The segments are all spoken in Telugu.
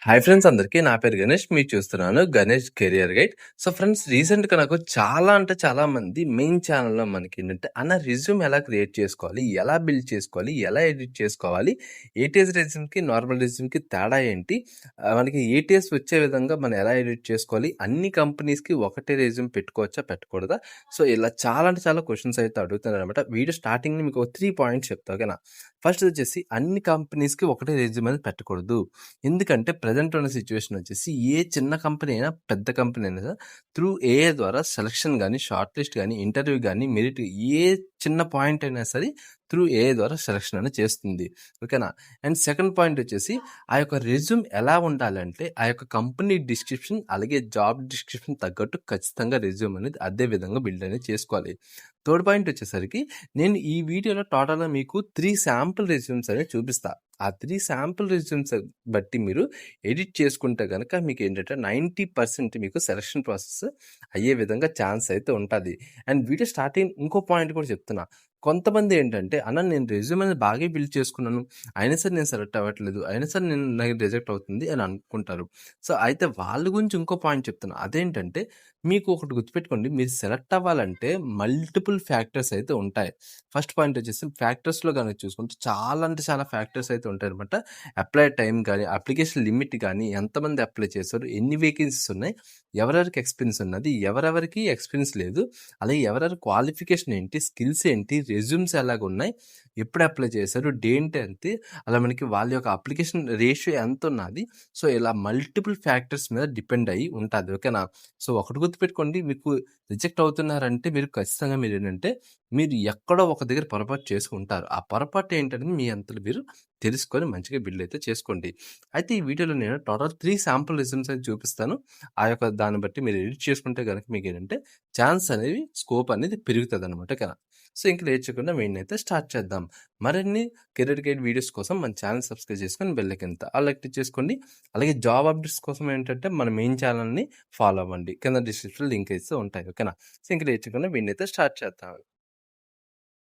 హాయ్ ఫ్రెండ్స్ అందరికీ. నా పేరు గణేష్. మీరు చూస్తున్నాను Ganesh career guide. So friends, రీసెంట్‌గా నాకు చాలా అంటే చాలా మంది మెయిన్ ఛానెల్‌లో మనకేంటంటే అన్న రెజ్యూమ్ ఎలా క్రియేట్ చేసుకోవాలి? ఎలా బిల్డ్ చేసుకోవాలి? ఎలా ఎడిట్ చేసుకోవాలి? ఏటీఎస్ రెజ్యూమ్‌కి, నార్మల్ రెజ్యూమ్‌కి తేడా ఏంటి? మనకి ఏటీఎస్ వచ్చే విధంగా మనం ఎలా ఎడిట్ చేసుకోవాలి? అన్ని కంపెనీస్‌కి ఒకటే రెజ్యూమ్ పెట్టుకోవచ్చా? పెట్టకూడదా? సో ఇలా చాలా అంటే చాలా క్వెషన్స్ అయితే అడుగుతున్నారనమాట. వీడియో స్టార్టింగ్‌లో మీకు ఒక 3 పాయింట్స్ చెప్తా. ఓకేనా? ఫస్ట్ వచ్చేసి అన్ని కంపెనీస్‌కి ఒకటే రెజ్యూమ్ అనేది పెట్టకూడదు. ఎందుకంటే ప్రెజెంట్ ఉన్న సిచ్యువేషన్ వచ్చేసి ఏ చిన్న కంపెనీ అయినా పెద్ద కంపెనీ అయినా త్రూ ఏఐ ద్వారా సెలక్షన్ కానీ షార్ట్ లిస్ట్ కానీ ఇంటర్వ్యూ కానీ మెరిట్ ఏ చిన్న పాయింట్ అయినా సరే త్రూ ఏఐ ద్వారా సెలక్షన్ అనేది చేస్తుంది. ఓకేనా? అండ్ సెకండ్ పాయింట్ వచ్చేసి ఆ యొక్క రెజ్యూమ్ ఎలా ఉండాలంటే ఆ యొక్క కంపెనీ డిస్క్రిప్షన్ అలాగే జాబ్ డిస్క్రిప్షన్ తగ్గట్టు ఖచ్చితంగా రెజ్యూమ్ అనేది అదే విధంగా బిల్డ్ అనేది చేసుకోవాలి. థర్డ్ పాయింట్ వచ్చేసరికి నేను ఈ వీడియోలో టోటల్గా మీకు 3 శాంపుల్ రెజ్యూమ్స్ అనేవి చూపిస్తా. ఆ 3 శాంపుల్ రెజ్యూమ్స్ బట్టి మీరు ఎడిట్ చేసుకుంటే గనక మీకేంటంటే 90% మీకు సెలక్షన్ ప్రాసెస్ అయ్యే విధంగా ఛాన్స్ అయితే ఉంటది. అండ్ వీడియో స్టార్టింగ్ ఇంకో పాయింట్ కూడా చెప్తున్నా. కొంతమంది ఏంటంటే, "అన్న నేను రెజ్యూమ్ అనేది బాగే బిల్డ్ చేసుకున్నాను. అయినా సరే నేను సెలెక్ట్ అవ్వట్లేదు. అయినా సరే నాకు రిజెక్ట్ అవుతుంది" అని అనుకుంటారు. సో, అయితే వాళ్ళ గురించి ఇంకో పాయింట్ చెప్తున్నా. అదేంటంటే, మీకు ఒకటి గుర్తుపెట్టుకోండి. మీరు సెలెక్ట్ అవ్వాలంటే మల్టిపుల్ ఫ్యాక్టర్స్ అయితే ఉంటాయి. ఫస్ట్ పాయింట్ వచ్చేసి ఫ్యాక్టర్స్‌లో గనక చూసుకుంటే చాలా అంటే చాలా ఫ్యాక్టర్స్ అయితే ఉంటాయనమాట. అప్లై టైం గానీ, అప్లికేషన్ లిమిట్ గానీ, ఎంతమంది అప్లై చేశారు, ఎన్ని వేకెన్సీస్ ఉన్నాయి, ఎవరెవరికి ఎక్స్‌పీరియన్స్ ఉన్నది, ఎవరెవరికి ఎక్స్‌పీరియన్స్ లేదు, అలాగే ఎవరెవరి క్వాలిఫికేషన్ ఏంటి, స్కిల్స్ ఏంటి, రెజ్యూమ్స్ ఎలాగున్నాయి, ఎప్పుడు అప్లై చేశారు, డేట్ ఎంత, అలా మనకి వాళ్ళ యొక్క అప్లికేషన్ రేషియో ఎంతున్నది. సో, ఇలా మల్టిపుల్ ఫ్యాక్టర్స్ మీద డిపెండ్ అయ్యి ఉంటది. ఓకేనా? సో, ఒకటి గుర్తుపెట్టుకోండి. మీకు రిజెక్ట్ అవుతున్నారంటే మీరు ఖచ్చితంగా మీరేంటంటే మీరు ఎక్కడో ఒక దగ్గర పొరపాటు చేసి ఉంటారు. ఆ పొరపాటు ఏంటనేది మీ అంతట మీరు తెలుసుకొని మంచిగా బిల్డ్ అయితే చేసుకోండి. అయితే ఈ వీడియోలో నేను టోటల్ 3 శాంపుల్ రెజ్యూమ్స్ అయితే చూపిస్తాను. ఆ యొక్క దాన్ని బట్టి మీరు ఎడిట్ చేసుకుంటే గనక మీకేంటంటే ఛాన్స్ అనేవి, స్కోప్ అనేది పెరుగుతదనమాట. ఓకేనా? సో, ఇంక లేట్ చేయకుండా వీడినైతే స్టార్ట్ చేద్దాం. మరిన్ని కెరీర్ గైడ్ వీడియోస్ కోసం మన ఛానల్ సబ్స్క్రైబ్ చేసుకొని బెల్ ఐకాన్ ఆల్ యాక్టివ్ చేసుకోండి. అలాగే జాబ్ అప్డేట్స్ కోసం ఏంటంటే మన మెయిన్ ఛానల్‌ని ఫాలో అవ్వండి. కింద డిస్క్రిప్షన్‌లో లింక్ అయితే ఉంటాయి. ఓకేనా? సో, ఇంక లేట్ చేయకుండా వీడినైతే స్టార్ట్ చేద్దాం.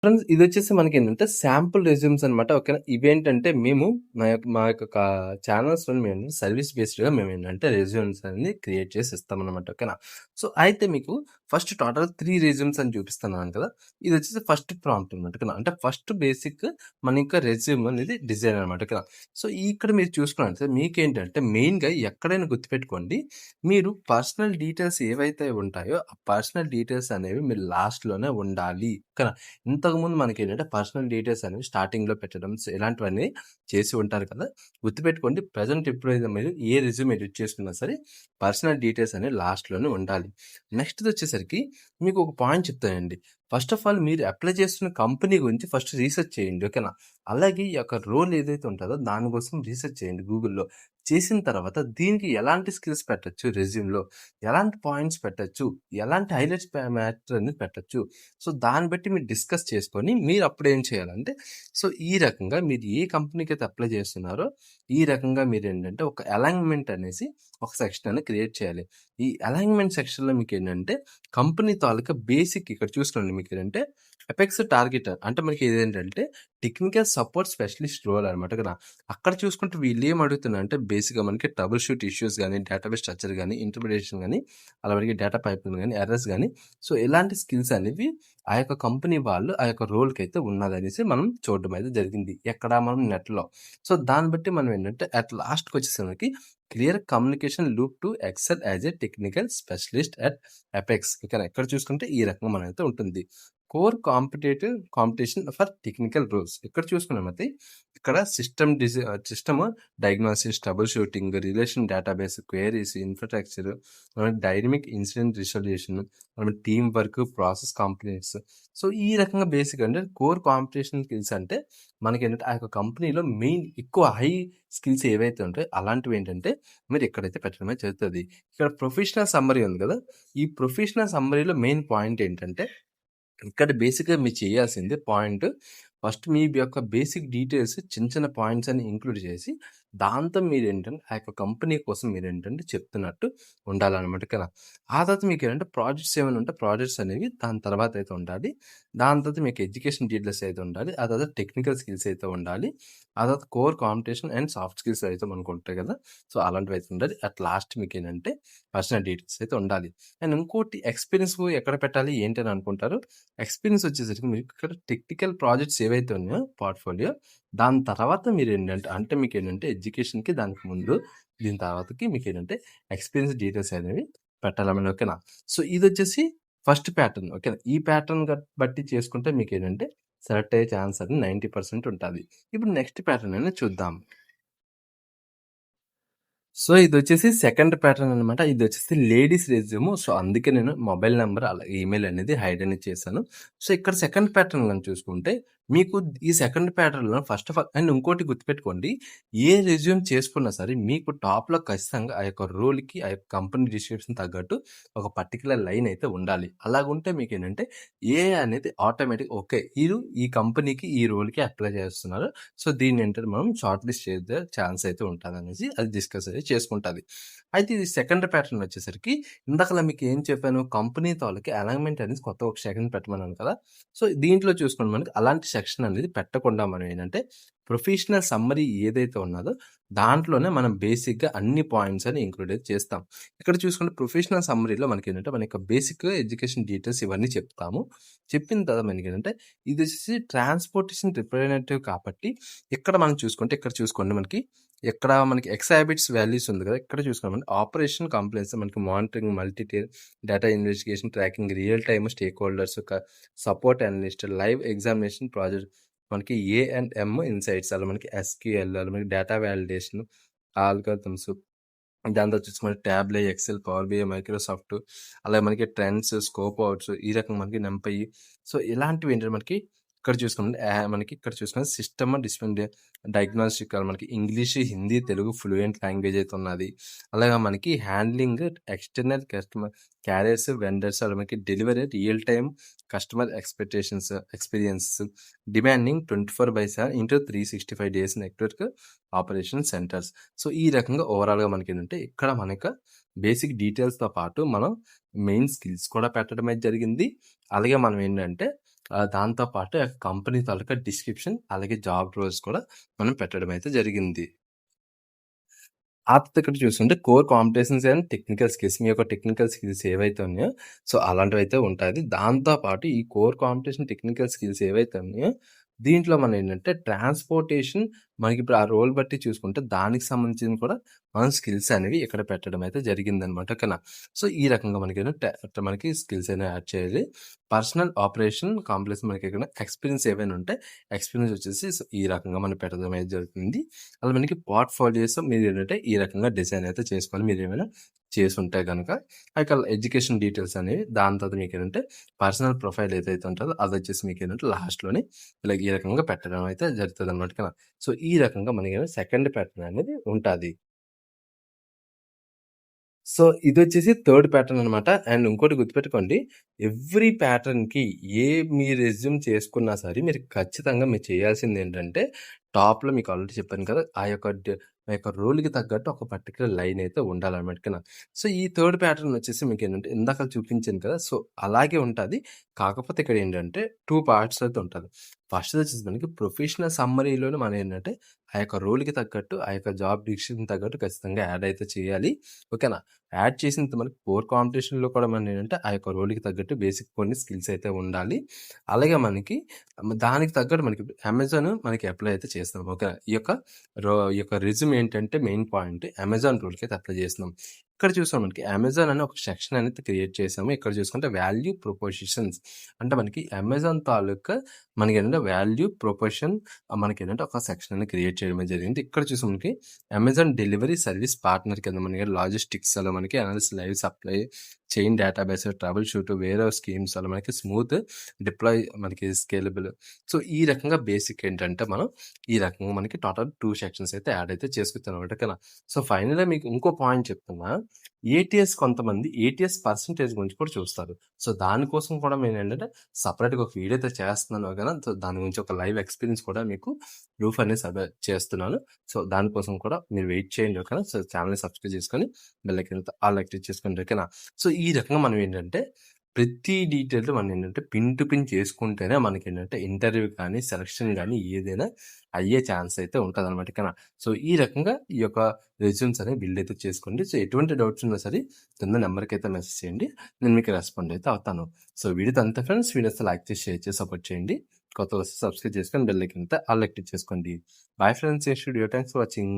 ఫ్రెండ్స్, ఇదొచ్చేసి మనకేంటంటే శాంపుల్ రెజ్యూమ్స్ అనమాట. ఓకేనా? ఇవేంటంటే మేము మా యొక్క ఛానల్స్‌లో మేము సర్వీస్ బేస్డ్‌గా మేమేంటంటే రెజ్యూమ్స్ అనేది క్రియేట్ చేసి ఇస్తామనమాట. ఓకేనా? సో, అయితే మీకు ఫస్ట్ టోటల్ 3 రెజ్యూమ్స్ అని చూపిస్తున్నాను కదా! ఇదొచ్చేసి ఫస్ట్ ప్రాంప్ట్ అనమాట. ఓకేనా? అంటే ఫస్ట్ బేసిక్ మన యొక్క రెజ్యూమ్ అనేది డిజైన్ అనమాట. ఓకేనా? సో, ఇక్కడ మీరు చూసుకున్నట్లయితే మీకేంటంటే మెయిన్‌గా ఎక్కడైనా గుర్తుపెట్టుకోండి. మీరు పర్సనల్ డీటెయిల్స్ ఏవైతే ఉంటాయో ఆ పర్సనల్ డీటెయిల్స్ అనేవి మీరు లాస్ట్‌లోనే ఉండాలి. ఓకేనా? ఇంతకుముందు మనకేంటంటే పర్సనల్ డీటెయిల్స్ అనేవి స్టార్టింగ్‌లో పెట్టడం ఇలాంటివన్నీ చేసి ఉంటారు కదా! గుర్తుపెట్టుకోండి, ప్రెజెంట్ ఎప్పుడైతే మీరు ఏ రెజ్యూమ్ ఎడిట్ చేసుకున్నా సరే పర్సనల్ డీటెయిల్స్ అనేవి లాస్ట్‌లోనే ఉండాలి. నెక్స్ట్‌దొచ్చేసరికి మీకు ఒక పాయింట్ చెప్తానండి. ఫస్ట్ ఆఫ్ ఆల్ మీరు అప్లై చేస్తున్న కంపెనీ గురించి ఫస్ట్ రీసెర్చ్ చేయండి. ఓకేనా? అలాగే ఈ యొక్క రోల్ ఏదైతే ఉంటదో దాని కోసం రీసెర్చ్ చేయండి గూగుల్‌లో. చేసిన తర్వాత దీనికి ఎలాంటి స్కిల్స్ పెట్టొచ్చు రెజ్యూమ్‌లో, ఎలాంటి పాయింట్స్ పెట్టొచ్చు, ఎలాంటి హైలైట్స్ మ్యాటర్ అనేది పెట్టొచ్చు. సో, దాన్ని బట్టి మీరు డిస్కస్ చేసుకొని మీరు అప్పుడేం చేయాలంటే, సో, ఈ రకంగా మీరు ఏ కంపెనీకైతే అప్లై చేస్తున్నారో, ఈ రకంగా మీరేంటంటే ఒక అలైన్‌మెంట్ అనేసి ఒక సెక్షన్ అనేది క్రియేట్ చేయాలి. ఈ అలైన్‌మెంట్ సెక్షన్‌లో మీకేంటంటే కంపెనీ తాలూకా బేసిక్ ఇక్కడ చూసుకోండి మీకేంటంటే అపెక్స్ టార్గెటర్ అంటే మనకి ఇదేంటంటే టెక్నికల్ సపోర్ట్ స్పెషలిస్ట్ రోల్ అనమాట కదా! అక్కడ చూసుకుంటే వీళ్ళేం అడుగుతున్నారంటే బేసిక్‌గా మనకి ట్రబుల్ షూట్ ఇష్యూస్ గానీ, డేటాబేస్ స్ట్రక్చర్ గానీ, ఇంటర్ప్రిటేషన్ గానీ, అలా మనకి డేటా పైప్‌లైన్ గానీ, ఎర్రర్స్ గానీ, సో, ఇలాంటి స్కిల్స్ అనేవి ఆ యొక్క కంపెనీ వాళ్ళు ఆ యొక్క రోల్‌కైతే ఉన్నదనేసి మనం చూడడం అయితే జరిగింది. ఎక్కడ మనం నెట్‌లో. సో, దాన్ని బట్టి మనం ఏంటంటే అట్ లాస్ట్‌కొచ్చేసరికి clear communication loop to excel as a technical specialist at apex. ఓకేనా? ఇక్కడ చూసుకుంటే ఈ రకంగా మనమైతే ఉంటుంది. Core competition for technical roles. ఇక్కడ చూసుకున్నమైతే ఇక్కడ system diagnosis, troubleshooting, relation database, queries, infrastructure, dynamic incident resolution, teamwork, process complex. So, ఈ రకంగా బేసిక్ అంటే కోర్ కాంపిటీషన్ స్కిల్స్ అంటే మనకేంటంటే ఆ యొక్క కంపెనీలో మెయిన్ ఎక్కువ హై స్కిల్స్ ఏవైతే ఉంటాయో అలాంటివి ఏంటంటే మీరు ఎక్కడైతే పెట్టడమే జరుగుతది. ఇక్కడ ప్రొఫెషనల్ సమ్మరీ ఉంది కదా! ఈ ప్రొఫెషనల్ సమ్మరీలో మెయిన్ పాయింట్ ఏంటంటే ఇక్కడ బేసిక్‌గా మీరు చేయాల్సింది పాయింట్ ఫస్ట్ మీ యొక్క బేసిక్ డీటెయిల్స్ చిన్న చిన్న పాయింట్స్ అన్ని ఇంక్లూడ్ చేసి దాంతో మీరేంటంటే ఆ యొక్క కంపెనీ కోసం మీరేంటంటే చెప్తున్నట్టు ఉండాలనమాట కదా! ఆ తర్వాత మీకేంటంటే ప్రాజెక్ట్స్ ఏమైనా ఉంటే ప్రాజెక్ట్స్ అనేవి దాని తర్వాత అయితే ఉండాలి. దాని తర్వాత మీకు ఎడ్యుకేషన్ డీటెయిల్స్ అయితే ఉండాలి. ఆ తర్వాత టెక్నికల్ స్కిల్స్ అయితే ఉండాలి. ఆ తర్వాత core competition and soft skills అయితే మనకుంటాయి కదా! సో, అలాంటివి అయితే ఉండాలి. అట్ లాస్ట్ మీకేంటంటే పర్సనల్ డీటెయిల్స్ అయితే ఉండాలి. అండ్ ఇంకోటి ఎక్స్‌పీరియన్స్ ఎక్కడ పెట్టాలి ఏంటి అని అనుకుంటారు. ఎక్స్‌పీరియన్స్ వచ్చేసరికి మీకు ఇక్కడ టెక్నికల్ ప్రాజెక్ట్స్ ఏవైతే ఉన్నాయో పోర్ట్‌ఫోలియో దాని తర్వాత మీరేంటంటే అంటే మీకేంటంటే ఎడ్యుకేషన్‌కి దానికి ముందు దీని తర్వాతకి మీకేంటంటే ఎక్స్‌పీరియన్స్ డీటెయిల్స్ అనేవి పెట్టాలన్నమాట. ఓకేనా? సో, ఇదొచ్చేసి ఫస్ట్ ప్యాటర్న్. ఓకేనా? ఈ ప్యాటర్న్ బట్టి చేసుకుంటే మీకేంటంటే సెలెక్ట్ అయ్యే ఛాన్స్ అనేది 90% ఉంటది. ఇప్పుడు నెక్స్ట్ ప్యాటర్న్ అనేది చూద్దాం. సో, ఇదొచ్చేసి సెకండ్ ప్యాటర్న్ అనమాట. ఇదొచ్చేసి లేడీస్ రెజ్యూమ్. సో, అందుకే నేను మొబైల్ నంబర్ అలాగే ఈమెయిల్ అనేది హైడ్ అనేది చేశాను. సో, ఇక్కడ సెకండ్ ప్యాటర్న్ గాని చూసుకుంటే, మీకు ఈ సెకండ్ ప్యాటర్న్‌లో ఫస్ట్ ఆఫ్ ఆల్ అండ్ ఇంకోటి గుర్తుపెట్టుకోండి. ఏ రెజ్యూమ్ చేసుకున్నా సరే మీకు టాప్‌లో ఖచ్చితంగా ఆ యొక్క రోల్‌కి, ఆ యొక్క కంపెనీ డిస్క్రిప్షన్ తగ్గట్టు ఒక పర్టిక్యులర్ లైన్ అయితే ఉండాలి. అలాగుంటే మీకేంటంటే ఏఐ అనేది ఆటోమేటిక్ ఓకే. వీరు ఈ కంపెనీకి, ఈ రోల్‌కి అప్లై చేస్తున్నారు. సో, దీన్నేంటంటే మనం షార్ట్ లిస్ట్ చేసే ఛాన్స్ అయితే ఉంటదనేసి అది డిస్కస్ అయితే చేసుకుంటది. అయితే ఇది సెకండ్ ప్యాటర్న్ వచ్చేసరికి ఇందాకలా మీకేం చెప్పాను కంపెనీ తాలూకా అలైన్‌మెంట్ అనేది కొత్తగా ఒక సెక్షన్ పెట్టమన్నాను కదా! సో, దీంట్లో చూసుకోండి మనకి అలాంటి సెక్షన్ అనేది పెట్టకుండా మనం ఏంటంటే ప్రొఫెషనల్ సమ్మరీ ఏదైతే ఉన్నదో దాంట్లోనే మనం బేసిక్‌గా అన్ని పాయింట్స్ అని ఇంక్లూడ్ అయితే చేస్తాం. ఇక్కడ చూసుకుంటే ప్రొఫెషనల్ సమ్మరీలో మనకేంటంటే మన యొక్క బేసిక్ ఎడ్యుకేషన్ డీటెయిల్స్ ఇవన్నీ చెప్తాము. చెప్పిన తర్వాత మనకేంటంటే ఇదొచ్చేసి ట్రాన్స్‌పోర్టేషన్ రిప్రజెంటేటివ్ కాబట్టి ఇక్కడ మనం చూసుకుంటే ఇక్కడ చూసుకోండి మనకి ఇక్కడ మనకి ఎక్స్ హాబిట్స్ వాల్యూస్ ఉంది కదా! ఇక్కడ చూసుకోండి ఆపరేషన్ కంప్లెయిన్స్ మనకి monitoring, multi tier, data investigation, tracking, real time stakeholders, support analyst, live examination project మనకి ఏ అండ్ ఎమ్ ఇన్సైట్స్ అలా మనకి ఎస్‌క్యూఎల్ అలా మనకి డేటా వాలిడేషన్, ఆల్గోరిథమ్స్ దాని తర్వాత చూసుకుంటే tablet, excel, power BI, Microsoft అలాగే మనకి ట్రెండ్స్, స్కోప్ అవుట్స్ ఈ రకంగా మనకి నంపై సో, ఇలాంటివి ఏంటంటే మనకి ఇక్కడ చూసుకుంటే మనకి ఇక్కడ చూసుకుంటే సిస్టమ్ డిస్ప్లే డయాగ్నోస్టిక్ మనకి English, Hindi, Telugu fluent language అయితే ఉన్నది. అలాగే మనకి handling external customer carriers, vendors అలా మనకి delivery real time customer experiences demanding 24/7 into 365 days network operation centres. So, ఈ రకంగా ఓవరాల్‌గా మనకేంటంటే ఇక్కడ మనకు బేసిక్ డీటెయిల్స్‌తో పాటు మనం మెయిన్ స్కిల్స్ కూడా పెట్టడం అయితే జరిగింది. అలాగే మనం ఏంటంటే దాంతో పాటు ఆ కంపెనీ తాలూకా డిస్క్రిప్షన్ అలాగే జాబ్ రోల్స్ కూడా మనం పెట్టడం అయితే జరిగింది. ఆ తర్వాత ఇక్కడ చూసుకుంటే core competencies and technical skills మీ యొక్క టెక్నికల్ స్కిల్స్ ఏవైతే ఉన్నాయో సో, అలాంటివైతే ఉంటాది. దాంతో పాటు ఈ కోర్ కాంపిటీషన్ టెక్నికల్ స్కిల్స్ ఏవైతే ఉన్నాయో దీంట్లో మనం ఏంటంటే ట్రాన్స్‌పోర్టేషన్ మనకిప్పుడు ఆ రోల్ బట్టి చూసుకుంటే దానికి సంబంధించింది కూడా మనం స్కిల్స్ అనేవి ఇక్కడ పెట్టడం అయితే జరిగిందనమాట. ఓకేనా? సో, ఈ రకంగా మనకి స్కిల్స్ అనేవి యాడ్ చేయాలి. పర్సనల్ ఆపరేషన్ కాంప్లెక్స్ మనకి ఇక్కడ ఎక్స్‌పీరియన్స్ ఏవైనా ఉంటే ఎక్స్‌పీరియన్స్ వచ్చేసి సో, ఈ రకంగా మనం పెట్టడం అయితే జరుగుతుంది. అలా మనకి పోర్ట్‌ఫోలియోస్ మీరేంటంటే ఈ రకంగా డిజైన్ అయితే చేసుకోవాలి. మీరేమైనా చేసుంటే గనక. ఇక ఎడ్యుకేషన్ డీటెయిల్స్ అనేవి దాని తర్వాత మీకేంటంటే పర్సనల్ ప్రొఫైల్ ఏదైతే ఉంటదో అదొచ్చేసి మీకేంటంటే లాస్ట్‌లోని ఇలా ఈ రకంగా పెట్టడం అయితే జరుగుతదనమాట. ఓకేనా? సో, ఈ రకంగా మనకి సెకండ్ ప్యాటర్న్ అనేది ఉంటాది. సో, ఇదొచ్చేసి థర్డ్ ప్యాటర్న్ అనమాట. అండ్ ఇంకోటి గుర్తుపెట్టుకోండి. ఎవ్రీ ప్యాటర్న్‌కి ఏ మీ రెజ్యూమ్ చేసుకున్నా సరే మీరు ఖచ్చితంగా మీరు చేయాల్సిందేంటంటే టాప్‌లో మీకు ఆల్రెడీ చెప్పాను కదా! ఆ యొక్క రోల్‌కి తగ్గట్టు ఒక పర్టిక్యులర్ లైన్ అయితే ఉండాలనమాట. ఓకేనా? సో, ఈ థర్డ్ ప్యాటర్న్ వచ్చేసి మీకేంటంటే ఇందాక చూపించాను కదా! సో, అలాగే ఉంటది. కాకపోతే ఇక్కడ ఏంటంటే 2 పార్ట్స్ అయితే ఉంటది. ఫస్ట్‌ది వచ్చేసి మనకి ప్రొఫెషనల్ సమ్మరీలోనే మనం ఏంటంటే ఆ యొక్క రోల్‌కి తగ్గట్టు, ఆ యొక్క జాబ్ డిస్క్రిప్షన్ తగ్గట్టు ఖచ్చితంగా యాడ్ అయితే చేయాలి. ఓకేనా? యాడ్ చేసిన మనకి కోర్ కాంపిటీషన్‌లో కూడా మనం ఏంటంటే ఆ యొక్క రోల్‌కి తగ్గట్టు బేసిక్ కొన్ని స్కిల్స్ అయితే ఉండాలి. అలాగే మనకి దానికి తగ్గట్టు మనకి అమెజాన్ మనకి అప్లై అయితే చేస్తున్నాం. ఓకే. ఈ యొక్క రెజ్యూమ్ ఏంటంటే మెయిన్ పాయింట్ అమెజాన్ రోల్‌కి అయితే అప్లై చేస్తున్నాం. ఇక్కడ చూసాం మనకి అమెజాన్ అని ఒక సెక్షన్ అనేది క్రియేట్ చేసాము. ఇక్కడ చూసుకుంటే వాల్యూ ప్రొపోజిషన్స్ అంటే మనకి అమెజాన్ తాలూకా మనకేంటంటే వాల్యూ ప్రొపోషన్ మనకేంటంటే ఒక సెక్షన్ అనేది క్రియేట్ చేయడం జరిగింది. ఇక్కడ చూసాం మనకి అమెజాన్ డెలివరీ సర్వీస్ పార్ట్నర్ కింద మనకి లాజిస్టిక్స్ అలా మనకి analysis live supply chain database trouble shoot వేరే స్కీమ్స్ అలా మనకి స్మూత్ డిప్లాయ్ మనకి స్కేలబుల్ సో ఈ రకంగా బేసిక్ ఏంటంటే మనం ఈ రకంగా మనకి టోటల్ 2 సెక్షన్స్ అయితే యాడ్ అయితే చేసుకుతాం అనమాట ఓకేనా సో ఫైనల్‌గా మీకు ఇంకో పాయింట్ చెప్తున్నా ఏటీఎస్ కొంతమంది ఏటీఎస్ పర్సెంటేజ్ గురించి కూడా చూస్తారు. సో, దానికోసం కూడా నేనేంటంటే సెపరేట్‌గా ఒక వీడియో అయితే చేస్తున్నాను ఓకేనా. సో, దాని గురించి ఒక లైవ్ ఎక్స్‌పీరియన్స్ కూడా మీకు ప్రూఫ్ అనేది చేస్తున్నాను. సో, దానికోసం కూడా మీరు వెయిట్ చేయండి ఓకేనా. సో, ఛానెల్‌ని సబ్స్క్రైబ్ చేసుకొని బెల్ ఐకాన్ ఆల్ యాక్టివేట్ చేసుకోండి ఓకేనా. సో, ఈ రకంగా మనం ఏంటంటే ప్రతి డీటెయిల్ మనం ఏంటంటే పిన్ టు పిన్ చేసుకుంటేనే మనకేంటంటే ఇంటర్వ్యూ కానీ, సెలక్షన్ గానీ ఏదైనా అయ్యే ఛాన్స్ అయితే ఉంటదనమాట ఓకేనా. సో, ఈ రకంగా ఈ యొక్క రెజ్యూమ్స్ అనేవి బిల్డ్ అయితే చేసుకోండి. సో, ఎటువంటి డౌట్స్ ఉన్నా సరే కింద నెంబర్‌కైతే మెసేజ్ చేయండి. నేను మీకు రెస్పాండ్ అయితే అవుతాను. సో, వీడియోతో అంతే ఫ్రెండ్స్. వీడియో వస్తే లైక్ చేసి, షేర్ చేసి సపోర్ట్ చేయండి. కొత్తగా వస్తే సబ్స్క్రైబ్ చేసుకొని బెల్ ఐకాన్ అయితే ఆల్ యాక్టివేట్ చేసుకోండి. Bye friends. Next video. Thanks for watching.